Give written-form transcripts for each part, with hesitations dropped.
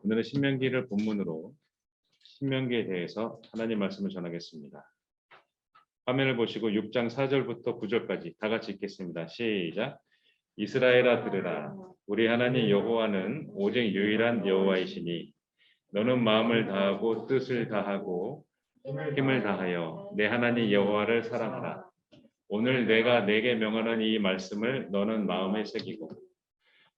오늘은 신명기를 본문으로 신명기에 대해서 하나님 말씀을 전하겠습니다. 화면을 보시고 6장 4절부터 9절까지 다 같이 읽겠습니다. 시작. 이스라엘아 들으라. 우리 하나님 여호와는 오직 유일한 여호와이시니 너는 마음을 다하고 뜻을 다하고 힘을 다하여 내 하나님 여호와를 사랑하라. 오늘 내가 내게 명하는 이 말씀을 너는 마음에 새기고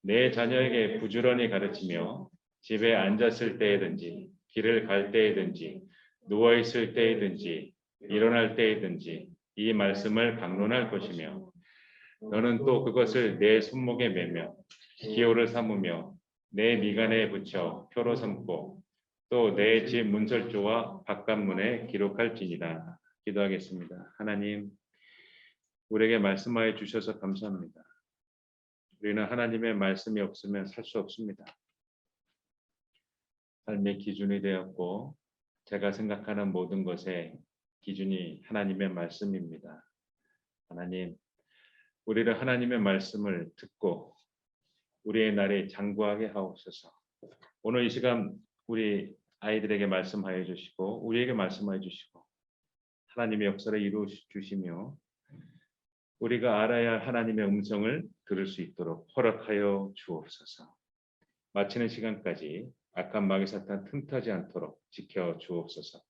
내 자녀에게 부지런히 가르치며 집에 앉았을 때에든지 길을 갈 때에든지 누워 있을 때에든지 일어날 때에든지 이 말씀을 강론할 것이며 너는 또 그것을 내 손목에 매며 기호를 삼으며 내 미간에 붙여 표로 삼고 또 내 집 문설주와 바깥문에 기록할지니라. 기도하겠습니다. 하나님, 우리에게 말씀하여 주셔서 감사합니다. 우리는 하나님의 말씀이 없으면 살 수 없습니다. 삶의 기준이 되었고 제가 생각하는 모든 것의 기준이 하나님의 말씀입니다. 하나님, 우리를 하나님의 말씀을 듣고 우리의 날이 장구하게 하옵소서. 오늘 이 시간 우리 아이들에게 말씀하여 주시고 우리에게 말씀하여 주시고 하나님의 역사를 이루어 주시며 우리가 알아야 할 하나님의 음성을 들을 수 있도록 허락하여 주옵소서. 마치는 시간까지 악한 마귀 사탄 틈타지 않도록 지켜 주옵소서.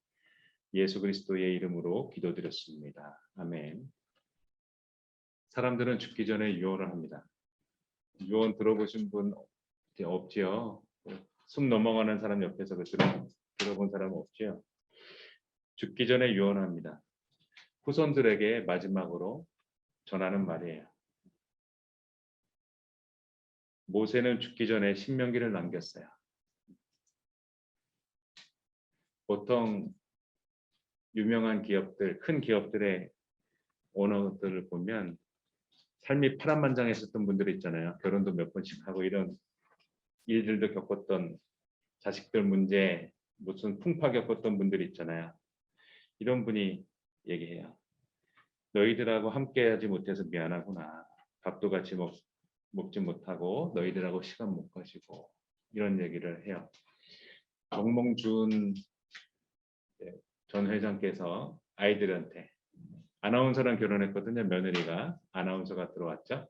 예수 그리스도의 이름으로 기도드렸습니다. 아멘. 사람들은 죽기 전에 유언을 합니다. 유언 들어보신 분 없지요? 숨 넘어가는 사람 옆에서 들어본 사람 없지요? 죽기 전에 유언합니다. 후손들에게 마지막으로 전하는 말이에요. 모세는 죽기 전에 신명기를 남겼어요. 보통 유명한 기업들, 큰 기업들의 오너들을 보면 삶이 파란만장했었던 분들 있잖아요. 결혼도 몇 번씩 하고 이런 일들도 겪었던 자식들 문제, 무슨 풍파 겪었던 분들이 있잖아요. 이런 분이 얘기해요. 너희들하고 함께하지 못해서 미안하구나. 밥도 같이 먹지 못하고 너희들하고 시간 못 가지고 이런 얘기를 해요. 정몽준 전 회장께서 아이들한테 아나운서랑 결혼했거든요. 며느리가 아나운서가 들어왔죠.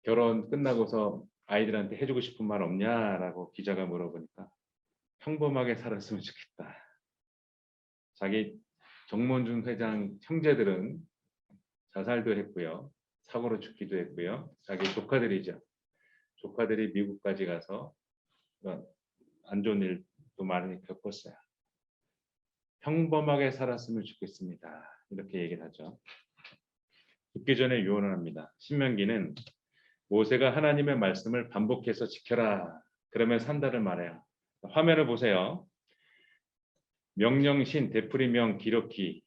결혼 끝나고서 아이들한테 해주고 싶은 말 없냐라고 기자가 물어보니까 평범하게 살았으면 좋겠다. 자기 정몽준 회장 형제들은 자살도 했고요. 사고로 죽기도 했고요. 자기 조카들이죠. 조카들이 미국까지 가서 안 좋은 일도 많이 겪었어요. 평범하게 살았으면 좋겠습니다. 이렇게 얘기를 하죠. 죽기 전에 유언을 합니다. 신명기는 모세가 하나님의 말씀을 반복해서 지켜라. 그러면 산다를 말해요. 화면을 보세요. 명령신 되풀이명 기록기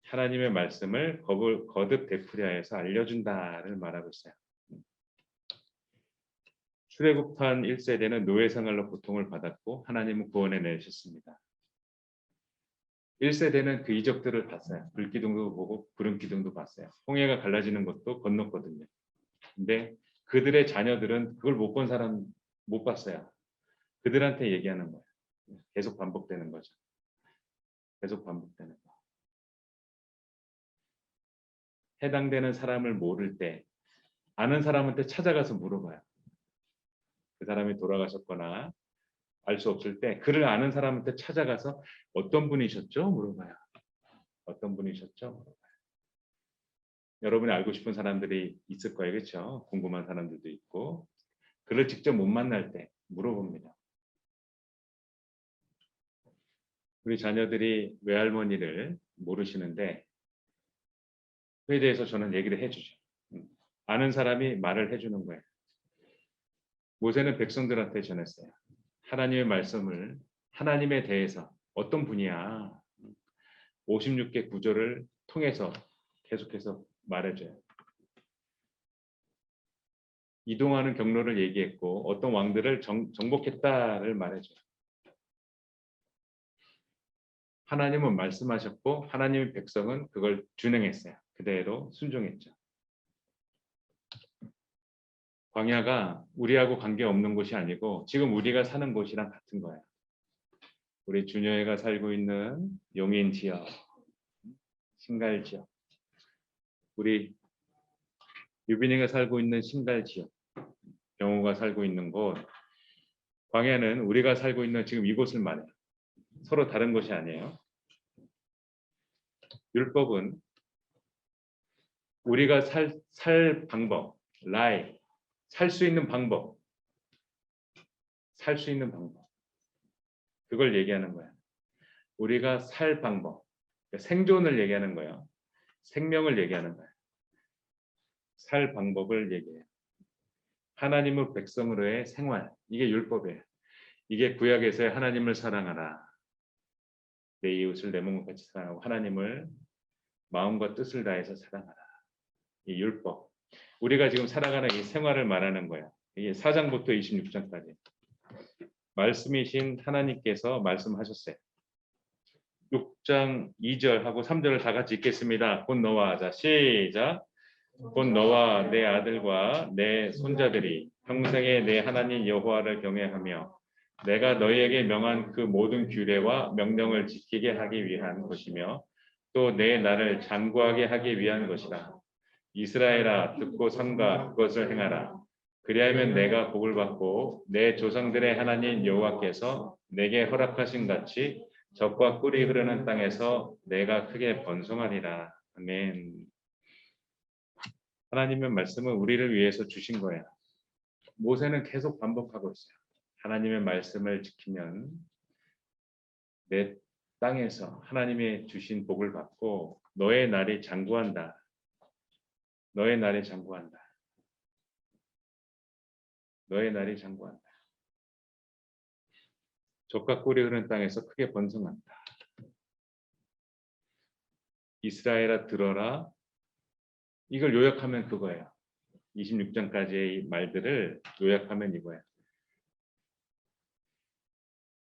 하나님의 말씀을 거듭 되풀이하여서 알려준다를 말하고 있어요. 출애굽한 1세대는 노예 생활로 고통을 받았고 하나님은 구원해 내셨습니다. 1세대는 그 이적들을 봤어요. 불기둥도 보고 구름기둥도 봤어요. 홍해가 갈라지는 것도 건넜거든요. 근데 그들의 자녀들은 그걸 못 본 사람 못 봤어요. 그들한테 얘기하는 거예요. 계속 반복되는 거죠. 계속 반복되는 거. 해당되는 사람을 모를 때 아는 사람한테 찾아가서 물어봐요. 그 사람이 돌아가셨거나 알 수 없을 때 그를 아는 사람한테 찾아가서 어떤 분이셨죠? 물어봐요. 어떤 분이셨죠? 물어봐요. 여러분이 알고 싶은 사람들이 있을 거예요. 그렇죠? 궁금한 사람들도 있고 그를 직접 못 만날 때 물어봅니다. 우리 자녀들이 외할머니를 모르시는데 그에 대해서 저는 얘기를 해주죠. 아는 사람이 말을 해주는 거예요. 모세는 백성들한테 전했어요. 하나님의 말씀을 하나님에 대해서 어떤 분이야 56개 구절을 통해서 계속해서 말해줘요. 이동하는 경로를 얘기했고 어떤 왕들을 정복했다를 말해줘요. 하나님은 말씀하셨고 하나님의 백성은 그걸 준행했어요. 그대로 순종했죠. 광야가 우리하고 관계없는 곳이 아니고 지금 우리가 사는 곳이랑 같은 거예요. 우리 준여이가 살고 있는 용인 지역, 신갈 지역, 우리 유빈이가 살고 있는 신갈 지역, 병호가 살고 있는 곳, 광야는 우리가 살고 있는 지금 이곳을 말해요. 서로 다른 것이 아니에요. 율법은 우리가 살 방법, 라이, 살 수 있는 방법, 살 수 있는 방법, 그걸 얘기하는 거야. 우리가 살 방법, 생존을 얘기하는 거예요. 생명을 얘기하는 거야. 살 방법을 얘기해요. 하나님의 백성으로의 생활, 이게 율법이에요. 이게 구약에서의 하나님을 사랑하라. 내 이웃을 내 몸과 같이 사랑하고 하나님을 마음과 뜻을 다해서 사랑하라. 이 율법. 우리가 지금 살아가는 이 생활을 말하는 거야. 이게 4장부터 26장까지. 말씀이신 하나님께서 말씀하셨어요. 6장 2절하고 3절을 다 같이 읽겠습니다. 곧 너와 하자. 시작. 곧 너와 내 아들과 내 손자들이 평생에 내 하나님 여호와를 경외하며 내가 너희에게 명한 그 모든 규례와 명령을 지키게 하기 위한 것이며 또 내 나를 장구하게 하기 위한 것이라. 이스라엘아 듣고 삼가 그것을 행하라. 그리하면 내가 복을 받고 내 조상들의 하나님 여호와께서 내게 허락하신 같이 젖과 꿀이 흐르는 땅에서 내가 크게 번성하리라. 아멘. 하나님의 말씀은 우리를 위해서 주신 거야. 모세는 계속 반복하고 있어요. 하나님의 말씀을 지키면 내 땅에서 하나님의 주신 복을 받고 너의 날이 장구한다. 너의 날이 장구한다. 너의 날이 장구한다. 젖과 꿀이 흐르는 땅에서 크게 번성한다. 이스라엘아 들어라. 이걸 요약하면 그거예요. 26장까지의 말들을 요약하면 이거예요.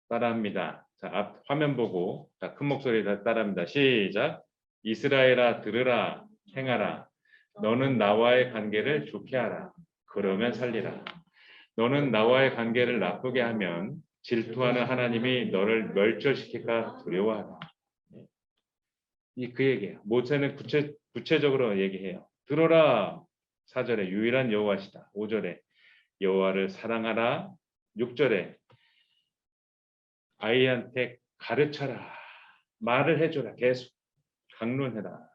따라합니다. 자, 앞 화면 보고 자, 큰 목소리로 따라합니다. 시작. 이스라엘아 들으라 행하라. 너는 나와의 관계를 좋게 하라. 그러면 살리라. 너는 나와의 관계를 나쁘게 하면 질투하는 하나님이 너를 멸절시킬까 두려워하라. 이 그 얘기예요. 모세는 구체적으로 얘기해요. 들어라. 4절에 유일한 여호와시다. 5절에 여호와를 사랑하라. 6절에 아이한테 가르쳐라. 말을 해줘라. 계속 강론해라.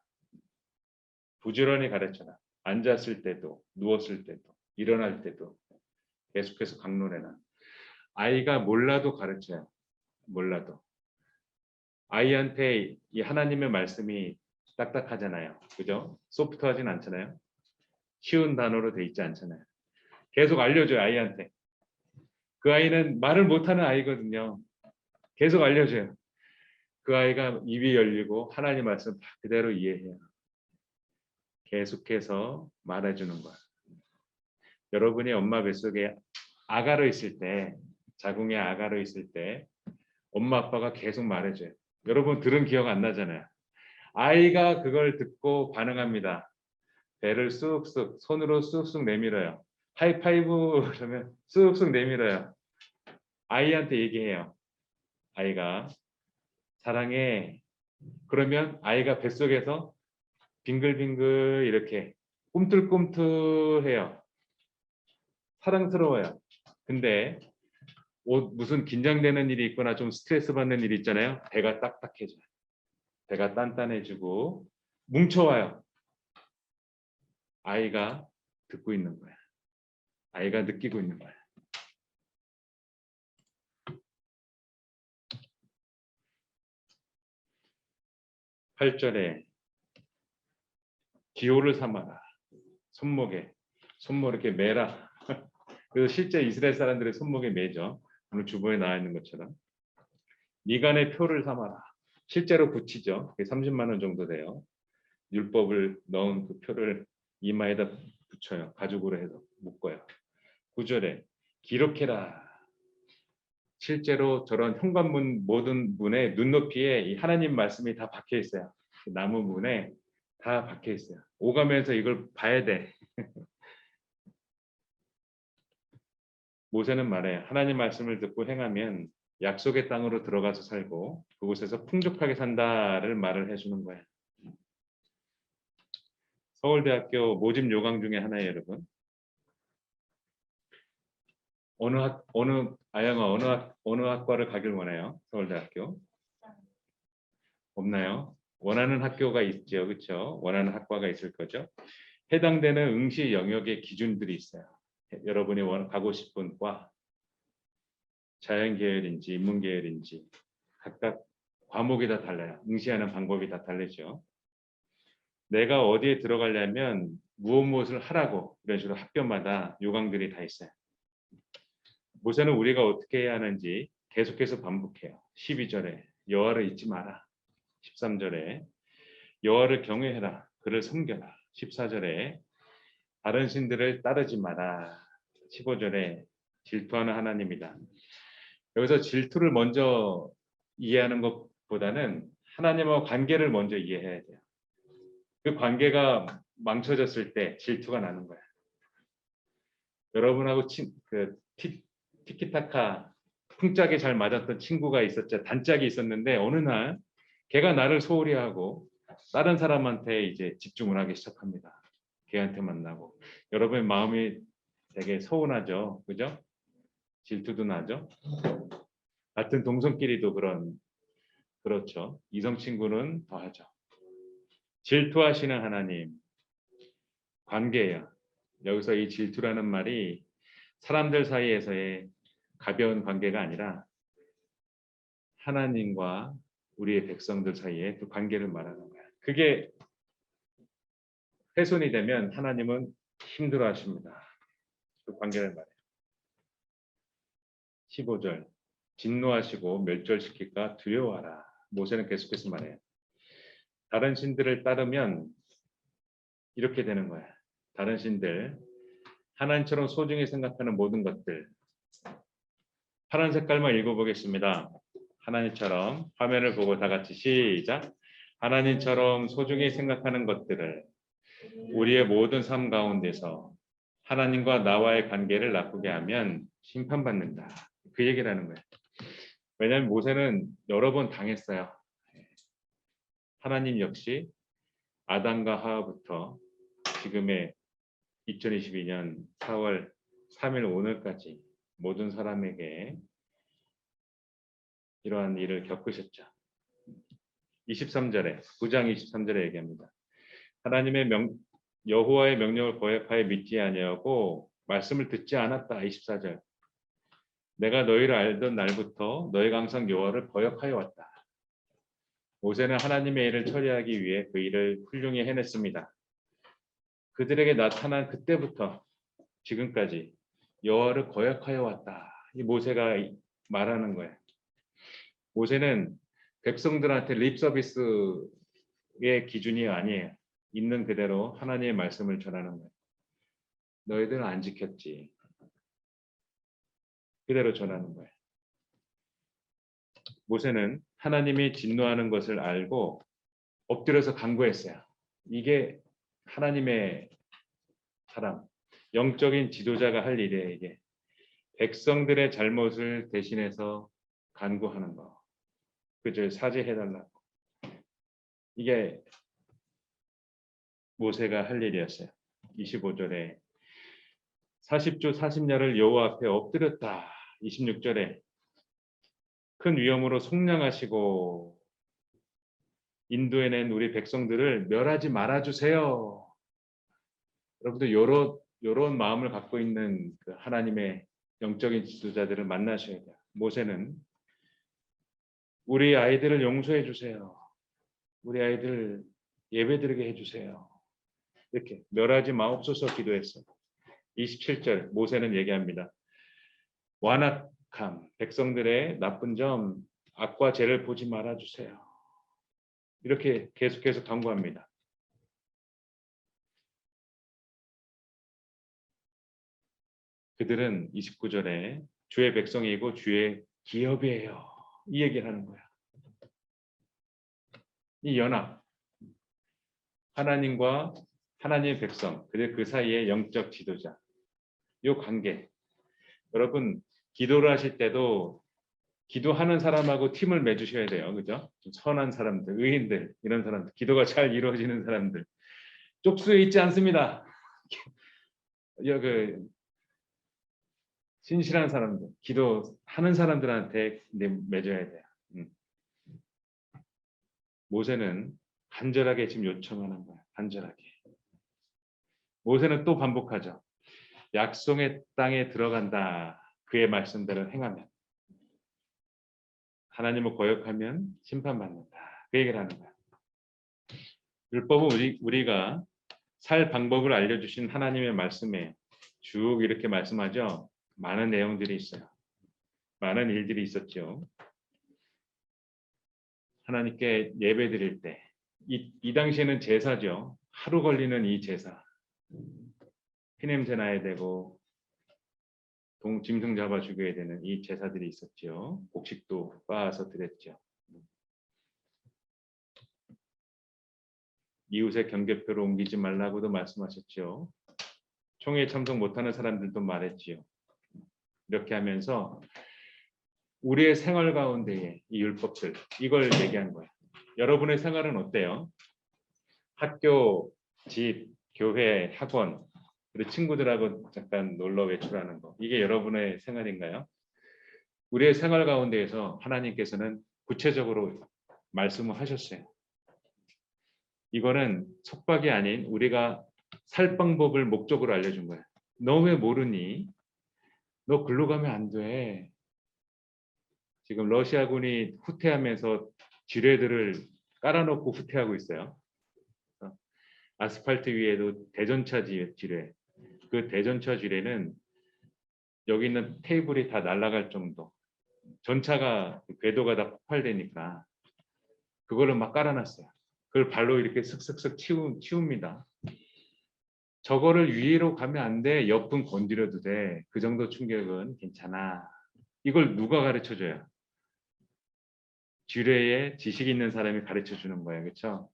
부지런히 가르쳐라. 앉았을 때도 누웠을 때도 일어날 때도 계속해서 강론해라. 아이가 몰라도 가르쳐요. 몰라도. 아이한테 이 하나님의 말씀이 딱딱하잖아요. 그죠? 소프트하진 않잖아요. 쉬운 단어로 돼 있지 않잖아요. 계속 알려줘요. 아이한테. 그 아이는 말을 못하는 아이거든요. 계속 알려줘요. 그 아이가 입이 열리고 하나님 말씀 그대로 이해해요. 계속해서 말해주는 거야. 여러분이 엄마 뱃속에 아가로 있을 때, 자궁에 아가로 있을 때 엄마 아빠가 계속 말해줘요. 여러분 들은 기억 안 나잖아요. 아이가 그걸 듣고 반응합니다. 배를 쑥쑥 손으로 쑥쑥 내밀어요. 하이파이브 그러면 쑥쑥 내밀어요. 아이한테 얘기해요. 아이가 사랑해. 그러면 아이가 뱃속에서 빙글빙글 이렇게 꿈틀꿈틀해요. 사랑스러워요. 근데 무슨 긴장되는 일이 있거나 좀 스트레스 받는 일이 있잖아요. 배가 딱딱해져요. 배가 단단해지고 뭉쳐와요. 아이가 듣고 있는 거야. 아이가 느끼고 있는 거야. (8절에) 기호를 삼아라. 손목 이렇게 매라. 그래서 실제 이스라엘 사람들의 손목에 매죠. 오늘 주보에 나와 있는 것처럼. 미간의 표를 삼아라. 실제로 붙이죠. 30만 원 정도 돼요. 율법을 넣은 그 표를 이마에다 붙여요. 가죽으로 해서 묶어요. 9절에 기록해라. 실제로 저런 현관문 모든 문에 눈높이에 이 하나님 말씀이 다 박혀 있어요. 나무 문에 다 박혀 있어요. 오가면서 이걸 봐야 돼. 모세는 말해 하나님 말씀을 듣고 행하면 약속의 땅으로 들어가서 살고 그곳에서 풍족하게 산다를 말을 해주는 거야. 서울대학교 모집 요강 중에 하나예요, 여러분. 어느 학과를 가길 원해요? 서울대학교 없나요? 원하는 학교가 있죠, 그렇죠? 원하는 학과가 있을 거죠. 해당되는 응시 영역의 기준들이 있어요. 여러분이 가고 싶은 과, 자연 계열인지 인문 계열인지 각각 과목이 다 달라요. 응시하는 방법이 다 다르죠. 내가 어디에 들어가려면 무엇을 하라고 이런 식으로 학교마다 요강들이 다 있어요. 모세는 우리가 어떻게 해야 하는지 계속해서 반복해요. 12절에 여호와를 잊지 마라. 13절에 여호와를 경외해라. 그를 섬겨라. 14절에 다른 신들을 따르지 마라. 15절에 질투하는 하나님이다. 여기서 질투를 먼저 이해하는 것보다는 하나님과 관계를 먼저 이해해야 돼요. 그 관계가 망쳐졌을 때 질투가 나는 거야. 여러분하고 티키타카 풍짝이 잘 맞았던 친구가 있었죠. 단짝이 있었는데 어느 날 걔가 나를 소홀히 하고 다른 사람한테 이제 집중을 하기 시작합니다. 걔한테 만나고 여러분의 마음이 되게 서운하죠. 그죠? 질투도 나죠. 같은 동성끼리도 그렇죠. 이성 친구는 더하죠. 질투하시는 하나님 관계예요. 여기서 이 질투라는 말이 사람들 사이에서의 가벼운 관계가 아니라 하나님과 우리의 백성들 사이의 그 관계를 말하는 거야. 그게 훼손이 되면 하나님은 힘들어하십니다. 그 관계를 말해요. 15절 진노하시고 멸절시킬까 두려워하라. 모세는 계속해서 말해요. 다른 신들을 따르면 이렇게 되는 거야. 다른 신들 하나님처럼 소중히 생각하는 모든 것들. 파란 색깔만 읽어보겠습니다. 하나님처럼 화면을 보고 다 같이 시작. 하나님처럼 소중히 생각하는 것들을 우리의 모든 삶 가운데서 하나님과 나와의 관계를 나쁘게 하면 심판받는다. 그 얘기를 하는 거예요. 왜냐하면 모세는 여러 번 당했어요. 하나님 역시 아담과 하와부터 지금의 2022년 4월 3일 오늘까지 모든 사람에게 이러한 일을 겪으셨죠. 23절에 9장 23절에 얘기합니다. 하나님의 여호와의 명령을 거역하여 믿지 아니하고 말씀을 듣지 않았다. 24절. 내가 너희를 알던 날부터 너희가 항상 여호와를 거역하여 왔다. 모세는 하나님의 일을 처리하기 위해 그 일을 훌륭히 해냈습니다. 그들에게 나타난 그때부터 지금까지 여호와를 거역하여 왔다. 이 모세가 말하는 거예요. 모세는 백성들한테 립 서비스의 기준이 아니에요. 있는 그대로 하나님의 말씀을 전하는 거예요. 너희들은 안 지켰지. 그대로 전하는 거예요. 모세는 하나님이 진노하는 것을 알고 엎드려서 간구했어요. 이게 하나님의 사람, 영적인 지도자가 할 일이에요. 이게 백성들의 잘못을 대신해서 간구하는 거. 그저 사죄해달라고. 이게 모세가 할 일이었어요. 25절에 40주 40야를 여호와 앞에 엎드렸다. 26절에 큰 위험으로 속량하시고 인도해낸 우리 백성들을 멸하지 말아주세요. 여러분들 이런 마음을 갖고 있는 그 하나님의 영적인 지도자들을 만나셔야 돼요. 모세는 우리 아이들을 용서해 주세요. 우리 아이들 예배드리게 해주세요. 이렇게 멸하지 마옵소서 기도했어요. 27절 모세는 얘기합니다. 완악함, 백성들의 나쁜 점, 악과 죄를 보지 말아주세요. 이렇게 계속해서 간구합니다. 그들은 29절에 주의 백성이고 주의 기업이에요. 이 얘기를 하는 거야. 이 연합, 하나님과 하나님의 백성, 그들 그 사이의 영적 지도자, 이 관계, 여러분 기도를 하실 때도 기도하는 사람하고 팀을 맺으셔야 돼요. 그죠? 좀 선한 사람들, 의인들, 이런 사람들, 기도가 잘 이루어지는 사람들. 쪽수에 있지 않습니다. 그 신실한 사람들, 기도하는 사람들한테 맺어야 돼요. 모세는 간절하게 지금 요청하는 거예요. 간절하게. 모세는 또 반복하죠. 약속의 땅에 들어간다. 그의 말씀대로 행하면. 하나님을 거역하면 심판받는다. 그 얘기를 하는 거예요. 율법은 우리가 살 방법을 알려주신 하나님의 말씀에 쭉 이렇게 말씀하죠. 많은 내용들이 있어요. 많은 일들이 있었죠. 하나님께 예배 드릴 때 이 당시에는 제사죠. 하루 걸리는 이 제사. 피냄새 나야 되고 짐승 잡아 죽여야 되는 이 제사들이 있었죠. 곡식도 빻아서 드렸죠. 이웃의 경계표를 옮기지 말라고도 말씀하셨죠. 총회에 참석 못하는 사람들도 말했지요. 이렇게 하면서 우리의 생활 가운데에 이 율법들, 이걸 얘기한 거예요. 여러분의 생활은 어때요? 학교, 집, 교회, 학원, 그리고 친구들하고 잠깐 놀러 외출하는 거. 이게 여러분의 생활인가요? 우리의 생활 가운데에서 하나님께서는 구체적으로 말씀을 하셨어요. 이거는 속박이 아닌 우리가 살 방법을 목적으로 알려준 거예요. 너 왜 모르니? 너 글로 가면 안 돼. 지금 러시아군이 후퇴하면서 지뢰들을 깔아놓고 후퇴하고 있어요. 아스팔트 위에도 대전차 지뢰. 그 대전차 지뢰는 여기 있는 테이블이 다 날아갈 정도. 전차가 궤도가 다 폭발되니까 그거를 막 깔아놨어요. 그걸 발로 이렇게 슥슥슥 치웁니다. 저거를 위로 가면 안 돼. 옆은 건드려도 돼. 그 정도 충격은 괜찮아. 이걸 누가 가르쳐줘요? 지뢰에 지식 있는 사람이 가르쳐주는 거예요. 그렇죠?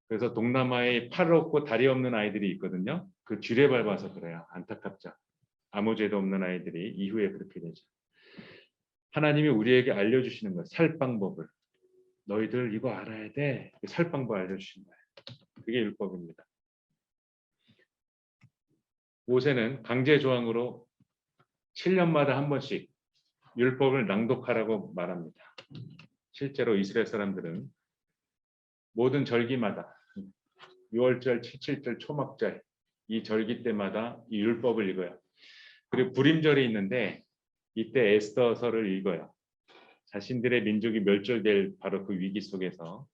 그래서 동남아에 팔 없고 다리 없는 아이들이 있거든요. 그 쥐레 밟아서 그래요. 안타깝죠. 아무 죄도 없는 아이들이 이후에 그렇게 되죠. 하나님이 우리에게 알려주시는 거예요. 살 방법을. 너희들 이거 알아야 돼. 살 방법 알려주신 거예요. 그게 율법입니다. 모세는 강제 조항으로 7년마다 한 번씩 율법을 낭독하라고 말합니다. 실제로 이스라엘 사람들은 모든 절기마다 6월절, 7.7절, 초막절 이 절기 때마다 이 율법을 읽어요. 그리고 불임절이 있는데 이때 에스더서를 읽어요. 자신들의 민족이 멸절될 바로 그 위기 속에서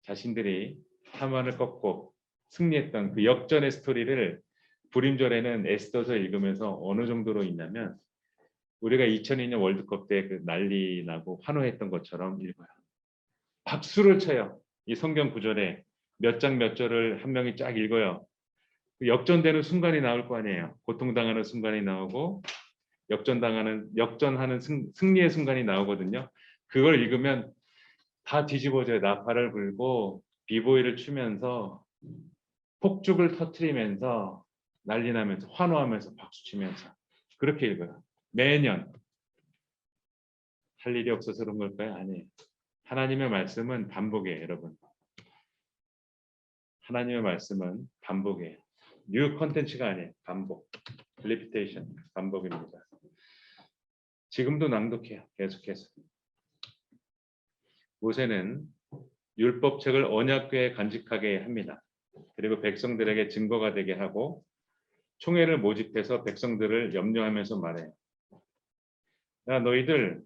자신들이 하만을 꺾고 승리했던 그 역전의 스토리를 불임절에는 에스더서 읽으면서 어느 정도로 있냐면 우리가 2002년 월드컵 때 그 난리 나고 환호했던 것처럼 읽어요. 박수를 쳐요. 이 성경 구절에 몇 장 몇 절을 한 명이 쫙 읽어요. 역전되는 순간이 나올 거 아니에요. 고통당하는 순간이 나오고 역전하는 승리의 순간이 나오거든요. 그걸 읽으면 다 뒤집어져요. 나팔을 불고 비보이를 추면서 폭죽을 터트리면서 난리 나면서 환호하면서 박수치면서 그렇게 읽어요. 매년. 할 일이 없어서 그런 걸까요? 아니에요. 하나님의 말씀은 반복이에요, 여러분. 하나님의 말씀은 반복이에요. 뉴 컨텐츠가 아니에요. 반복. 리피테이션. 반복입니다. 지금도 낭독해요. 계속해서. 모세는 율법책을 언약궤에 간직하게 합니다. 그리고 백성들에게 증거가 되게 하고 총회를 모집해서 백성들을 염려하면서 말해요. 야, 너희들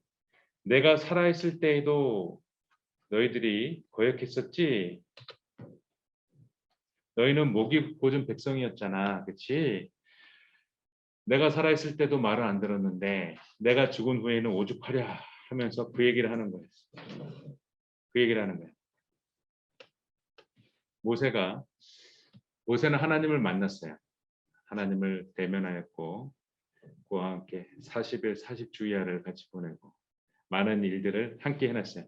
내가 살아있을 때에도 너희들이 거역했었지? 너희는 목이 곧은 백성이었잖아. 그렇지? 내가 살아있을 때도 말을 안 들었는데 내가 죽은 후에는 오죽하랴 하면서 그 얘기를 하는 거예요. 그 얘기를 하는 거예요. 모세는 하나님을 만났어요. 하나님을 대면하였고 그와 함께 40일 40주야를 같이 보내고 많은 일들을 함께 해놨어요.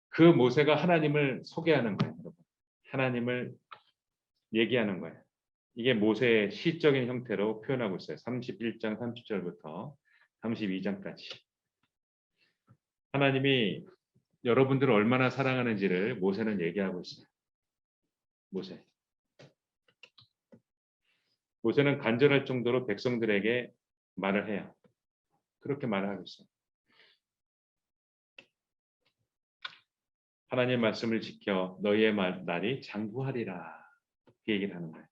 그 모세가 하나님을 소개하는 거예요. 여러분. 하나님을 얘기하는 거예요. 이게 모세의 시적인 형태로 표현하고 있어요. 31장 30절부터 32장까지. 하나님이 여러분들을 얼마나 사랑하는지를 모세는 얘기하고 있어요. 모세는 간절할 정도로 백성들에게 말을 해요. 그렇게 말을 하고 있어요. 하나님의 말씀을 지켜 너희의 날이 장구하리라. 그 얘기를 하는 거예요.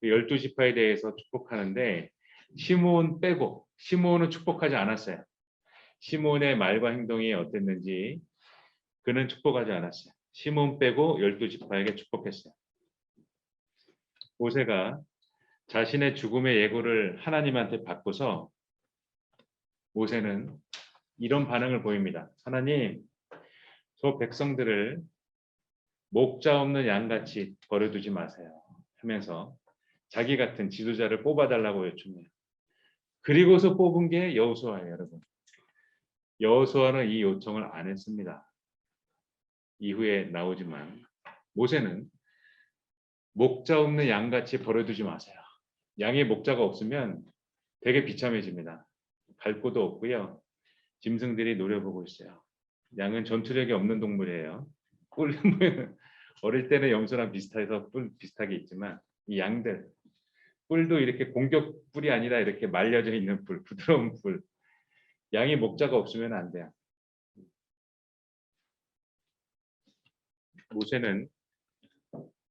12지파에 대해서 축복하는데 시므온 빼고, 시므온은 축복하지 않았어요. 시므온의 말과 행동이 어땠는지 그는 축복하지 않았어요. 시므온 빼고 12지파에게 축복했어요. 모세가 자신의 죽음의 예고를 하나님한테 받고서 모세는 이런 반응을 보입니다. 하나님, 저 백성들을 목자 없는 양같이 버려두지 마세요 하면서 자기 같은 지도자를 뽑아달라고 요청해요. 그리고서 뽑은 게 여호수아예요, 여러분. 여호수아는 이 요청을 안 했습니다. 이후에 나오지만 모세는 목자 없는 양같이 버려두지 마세요. 양의 목자가 없으면 되게 비참해집니다. 갈 곳도 없고요. 짐승들이 노려보고 있어요. 양은 전투력이 없는 동물이에요. 뿔 어릴 때는 염소랑 비슷해서 뿔 비슷하게 있지만 이 양들 뿔도 이렇게 공격 뿔이 아니라 이렇게 말려져 있는 뿔, 부드러운 뿔. 양이 목자가 없으면 안 돼요. 모세는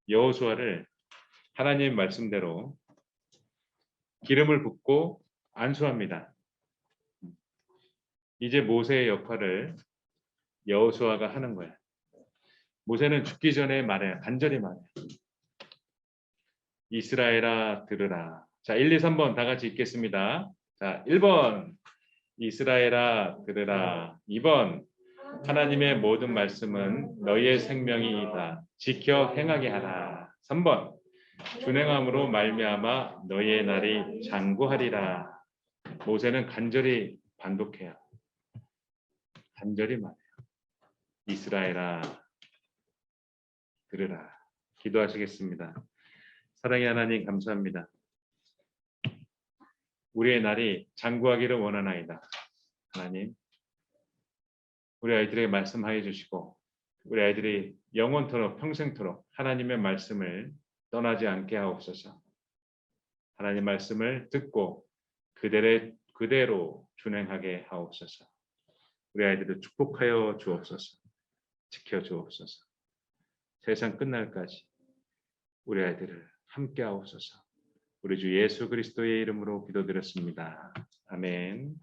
여호수아를 하나님 말씀대로 기름을 붓고 안수합니다. 이제 모세의 역할을 여호수아가 하는 거예요. 모세는 죽기 전에 말해요. 간절히 말해요. 이스라엘아 들으라. 자, 1, 2, 3번 다 같이 읽겠습니다. 자, 1번 이스라엘아 들으라. 2번 하나님의 모든 말씀은 너희의 생명이다. 지켜 행하게 하라. 3번 준행함으로 말미암아 너희의 날이 장구하리라. 모세는 간절히 반복해요. 간절히 말해요. 이스라엘아 들으라. 기도하시겠습니다. 사랑의 하나님 감사합니다. 우리의 날이 장구하기를 원하나이다. 하나님, 우리 아이들에게 말씀하여 주시고 우리 아이들이 영원토록 평생토록 하나님의 말씀을 떠나지 않게 하옵소서. 하나님 말씀을 듣고 그대로 준행하게 하옵소서. 우리 아이들을 축복하여 주옵소서. 지켜 주옵소서. 세상 끝날까지 우리 아이들을 함께 하옵소서. 우리 주 예수 그리스도의 이름으로 기도드렸습니다. 아멘.